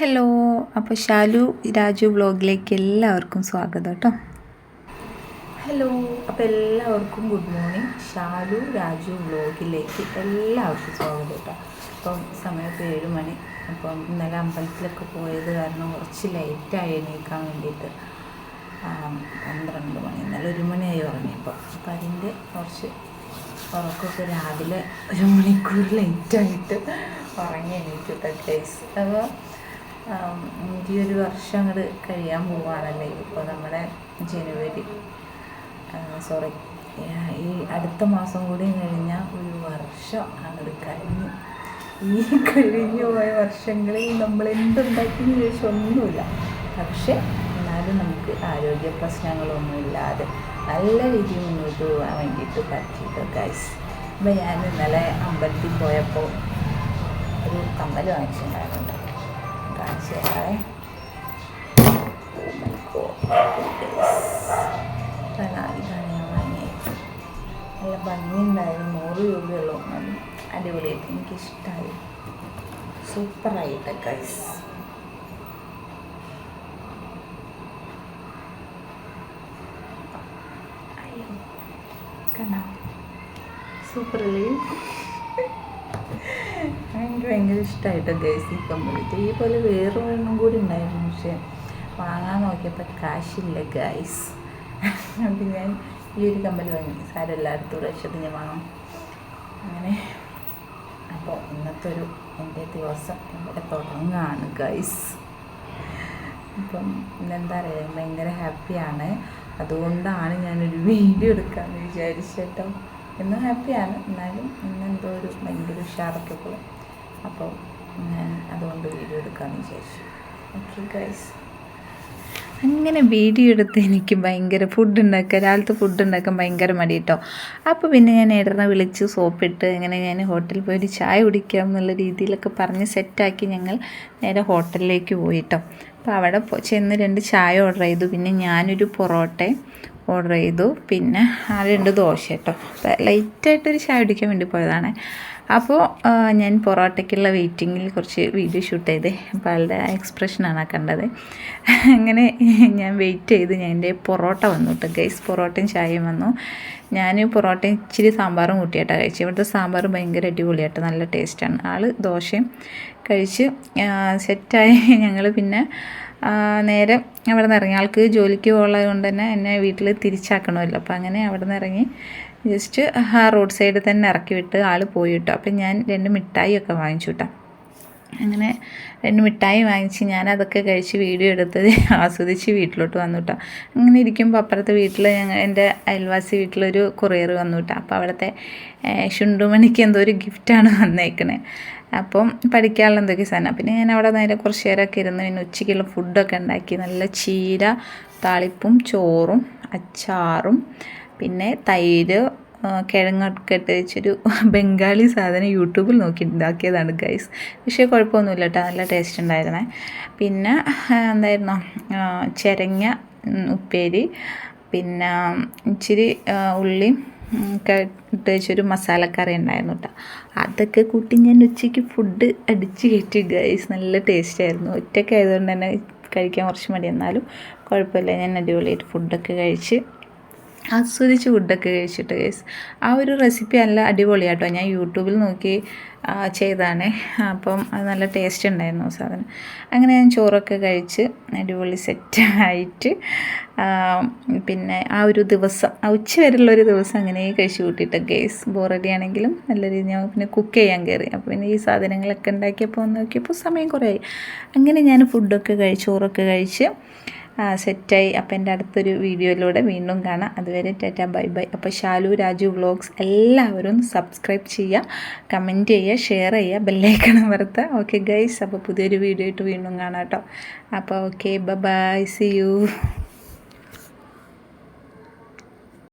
Hello, അപ്പോൾ ഷാലു രാജു വ്ളോഗിലേക്ക് എല്ലാവർക്കും സ്വാഗതം കേട്ടോ. ഹലോ, അപ്പോൾ എല്ലാവർക്കും ഗുഡ് മോർണിംഗ്. ഷാലു രാജു വ്ളോഗിലേക്ക് എല്ലാവർക്കും സ്വാഗതം കേട്ടോ. അപ്പം സമയത്ത് 7 മണി. അപ്പം ഇന്നലെ അമ്പലത്തിലൊക്കെ പോയത് കാരണം കുറച്ച് ലേറ്റായി എണീക്കാൻ വേണ്ടിയിട്ട് 12 മണി, ഇന്നലെ 1 മണിയായി ഉറങ്ങിയപ്പോൾ. അപ്പോൾ അതിൻ്റെ കുറച്ച് ഉറക്കമൊക്കെ രാവിലെ 1 മണിക്കൂർ ലേറ്റായിട്ട് ഉറങ്ങി എണീറ്റിട്ട് ഗൈസ്. അപ്പോൾ ഈ ഒരു വർഷം അങ്ങോട്ട് കഴിയാൻ പോവുകയാണല്ലേ. ഇപ്പോൾ നമ്മുടെ ജനുവരി ഈ അടുത്ത മാസം കൂടി കഴിഞ്ഞാൽ ഒരു വർഷം അങ്ങോട്ട് കഴിഞ്ഞു. ഈ കഴിഞ്ഞു പോയ വർഷങ്ങളിൽ നമ്മൾ എന്തുണ്ടാക്കിയെന്ന് ചോദിച്ചാൽ ഒന്നുമില്ല. പക്ഷേ എന്നാലും നമുക്ക് ആരോഗ്യ പ്രശ്നങ്ങളൊന്നുമില്ലാതെ നല്ല രീതിയിൽ മുന്നോട്ട് പോകാൻ വേണ്ടിയിട്ട് പറ്റിയിട്ട് ഗൈസ്. അപ്പോൾ ഞാൻ ഇന്നലെ അമ്പലത്തിൽ പോയപ്പോൾ ഒരു കമ്മൽ വാങ്ങിച്ചിട്ടുണ്ടായിരുന്നു. കാണിച്ചു തരാവേ. ഇതാണ് ഞാൻ വാങ്ങിയത്. നല്ല ഭംഗിയുണ്ടായിരുന്നു. 100 രൂപയുള്ളൂ. അടിപൊളിയായിട്ട് എനിക്കിഷ്ടമായി. സൂപ്പറായിട്ട് ഗൈസ്. കണ്ടോ, സൂപ്പറല്ലേ? എനിക്ക് ഭയങ്കര ഇഷ്ടമായിട്ടോ ഗൈസ് ഈ കമ്മൽ. ഇതേപോലെ വേറെ ഒരെണ്ണം കൂടി ഉണ്ടായിരുന്നു, പക്ഷേ വാങ്ങാൻ നോക്കിയപ്പോൾ കാശില്ല ഗൈസ്. അത് ഞാൻ ഈ ഒരു കമ്മൽ വാങ്ങി. സാരമില്ല, അടുത്ത പ്രാവശ്യത്തിന് ഞാൻ വാങ്ങാം. അങ്ങനെ അപ്പോൾ ഇന്നത്തെ എൻ്റെ ദിവസം ഇവിടെ തുടങ്ങുകയാണ് ഗൈസ്. അപ്പം ഇന്നെന്താ പറയുക, ഭയങ്കര ഹാപ്പിയാണ്. അതുകൊണ്ടാണ് ഞാനൊരു വീഡിയോ എടുക്കാമെന്ന് വിചാരിച്ചിട്ടോ. എന്നും ഹാപ്പിയാണ്, എന്നാലും ഇന്നെന്തോ ഒരു ഭയങ്കര ഉഷാറൊക്കെ പോലെ. അപ്പോൾ ഞാൻ അതുകൊണ്ട് വീഡിയോ എടുക്കാമെന്ന് വിചാരിച്ചു. Okay guys. അങ്ങനെ വീഡിയോ എടുത്ത് എനിക്ക് ഭയങ്കര രാവിലത്തെ ഫുഡ് ഉണ്ടാക്കാൻ ഭയങ്കര മടി കേട്ടോ. അപ്പോൾ പിന്നെ ഞാൻ ഏട്ടനെ വിളിച്ച് സോപ്പിട്ട് ഇങ്ങനെ ഞാൻ ഹോട്ടലിൽ പോയിട്ട് ചായ കുടിക്കാം എന്നുള്ള രീതിയിലൊക്കെ പറഞ്ഞ് സെറ്റാക്കി ഞങ്ങൾ നേരെ ഹോട്ടലിലേക്ക് പോയിട്ടോ. അപ്പോൾ അവിടെ ചെന്ന് 2 ചായ ഓർഡർ ചെയ്തു. പിന്നെ ഞാനൊരു പൊറോട്ട ഓർഡർ ചെയ്തു. പിന്നെ 2 ദോശ കേട്ടോ. അപ്പോൾ ലൈറ്റായിട്ടൊരു ചായ കുടിക്കാൻ വേണ്ടി പോയതാണ്. അപ്പോൾ ഞാൻ പൊറോട്ടയ്ക്കുള്ള വെയിറ്റിങ്ങിൽ കുറച്ച് വീഡിയോ ഷൂട്ട് ചെയ്തേ. അപ്പോൾ ആളുടെ എക്സ്പ്രഷനാണ് കണ്ടത്. അങ്ങനെ ഞാൻ വെയിറ്റ് ചെയ്ത് എൻ്റെ പൊറോട്ട വന്നു കേട്ടോ ഗൈസ്. പൊറോട്ടയും ചായയും വന്നു. ഞാൻ പൊറോട്ടയും ഇച്ചിരി സാമ്പാറും കൂട്ടിയായിട്ടാണ് കഴിച്ചു. ഇവിടുത്തെ സാമ്പാർ ഭയങ്കര അടിപൊളിയായിട്ട് നല്ല ടേസ്റ്റാണ്. ആൾ ദോശയും കഴിച്ച് സെറ്റായി. ഞങ്ങൾ പിന്നെ നേരെ അവിടെ നിന്ന് ഇറങ്ങി. ആൾക്ക് ജോലിക്ക് പോകുന്നത് കൊണ്ട് തന്നെ എന്നെ വീട്ടിൽ തിരിച്ചാക്കണമല്ലോ. അപ്പോൾ അങ്ങനെ അവിടെ നിന്ന് ഇറങ്ങി ജസ്റ്റ് റോഡ് സൈഡിൽ തന്നെ ഇറക്കി വിട്ട് ആൾ പോയി കേട്ടോ. അപ്പം ഞാൻ 2 മിഠായിയൊക്കെ വാങ്ങിച്ചു കേട്ടോ. അങ്ങനെ 2 മിഠായി വാങ്ങിച്ച് ഞാനതൊക്കെ കഴിച്ച് വീഡിയോ എടുത്തത് ആസ്വദിച്ച് വീട്ടിലോട്ട് വന്നു കേട്ടോ. അങ്ങനെ ഇരിക്കുമ്പോൾ അപ്പുറത്തെ വീട്ടിൽ എൻ്റെ അയൽവാസി വീട്ടിലൊരു കൊറിയർ വന്നു കേട്ടോ. അപ്പോൾ അവിടുത്തെ ശുണ്ടുമണിക്ക് എന്തോ ഒരു ഗിഫ്റ്റാണ് വന്നേക്കണേ. അപ്പം പഠിക്കാനുള്ള എന്തൊക്കെ സാധനം. പിന്നെ ഞാൻ അവിടെ നേരെ കുറച്ച് നേരമൊക്കെ ഇരുന്ന് പിന്നെ ഉച്ചയ്ക്കുള്ള ഫുഡൊക്കെ ഉണ്ടാക്കി. നല്ല ചീര താളിപ്പും ചോറും അച്ചാറും പിന്നെ തൈര് കിഴങ്ങൊക്കെ ഇട്ട് വെച്ചൊരു ബംഗാളി സാധനം യൂട്യൂബിൽ നോക്കി ഉണ്ടാക്കിയതാണ് ഗൈസ്. പക്ഷേ കുഴപ്പമൊന്നുമില്ല കേട്ടോ, നല്ല ടേസ്റ്റ് ഉണ്ടായിരുന്നേ. പിന്നെ എന്തായിരുന്നു, ചിരങ്ങ ഉപ്പേരി, പിന്നെ ഇച്ചിരി ഉള്ളിയും ഇട്ട് വെച്ചൊരു മസാലക്കറി ഉണ്ടായിരുന്നു കേട്ടോ. അതൊക്കെ കൂട്ടി ഞാൻ ഉച്ചയ്ക്ക് ഫുഡ് അടിച്ച് കയറ്റി ഗൈസ്. നല്ല ടേസ്റ്റായിരുന്നു. ഒറ്റയ്ക്ക് ആയതുകൊണ്ട് തന്നെ കഴിക്കാൻ കുറച്ച് മടി, എന്നാലും കുഴപ്പമില്ല. ഞാൻ അടിപൊളിയായിട്ട് ഫുഡൊക്കെ കഴിച്ച് ആസ്വദിച്ച് ഫുഡൊക്കെ കഴിച്ചിട്ട് ഗൈസ്. ആ ഒരു റെസിപ്പി നല്ല അടിപൊളിയാട്ടോ. ഞാൻ യൂട്യൂബിൽ നോക്കി ചെയ്തതാണ്. അപ്പം അത് നല്ല ടേസ്റ്റ് ഉണ്ടായിരുന്നു സാധനം. അങ്ങനെ ഞാൻ ചോറൊക്കെ കഴിച്ച് അടിപൊളി സെറ്റായിട്ട് പിന്നെ ആ ഒരു ദിവസം ഉച്ച വരെയുള്ളൊരു ദിവസം അങ്ങനെ കഴിച്ച് കൂട്ടിയിട്ട് ഗൈസ്. ബോറടിയാണെങ്കിലും നല്ല രീതിയിൽ ഞാൻ പിന്നെ കുക്ക് ചെയ്യാൻ കയറി. അപ്പോൾ പിന്നെ ഈ സാധനങ്ങളൊക്കെ ഉണ്ടാക്കിയപ്പോൾ നോക്കിയപ്പോൾ സമയം കുറേ ആയി. അങ്ങനെ ഞാൻ ഫുഡൊക്കെ ചോറൊക്കെ കഴിച്ച് സെറ്റായി. അപ്പോൾ എൻ്റെ അടുത്തൊരു വീഡിയോയിലൂടെ വീണ്ടും കാണാം. അതുവരെ ടാറ്റ ബൈ ബൈ. അപ്പോൾ ഷാലു രാജു വ്ളോഗ്സ് എല്ലാവരും സബ്സ്ക്രൈബ് ചെയ്യുക, കമൻറ്റ് ചെയ്യുക, ഷെയർ ചെയ്യുക, ബെല്ലൈക്കൺ അമർത്തുക. Okay guys. അപ്പോൾ പുതിയൊരു വീഡിയോ ആയിട്ട് വീണ്ടും കാണാം കേട്ടോ. അപ്പോൾ okay, bye bye, see U.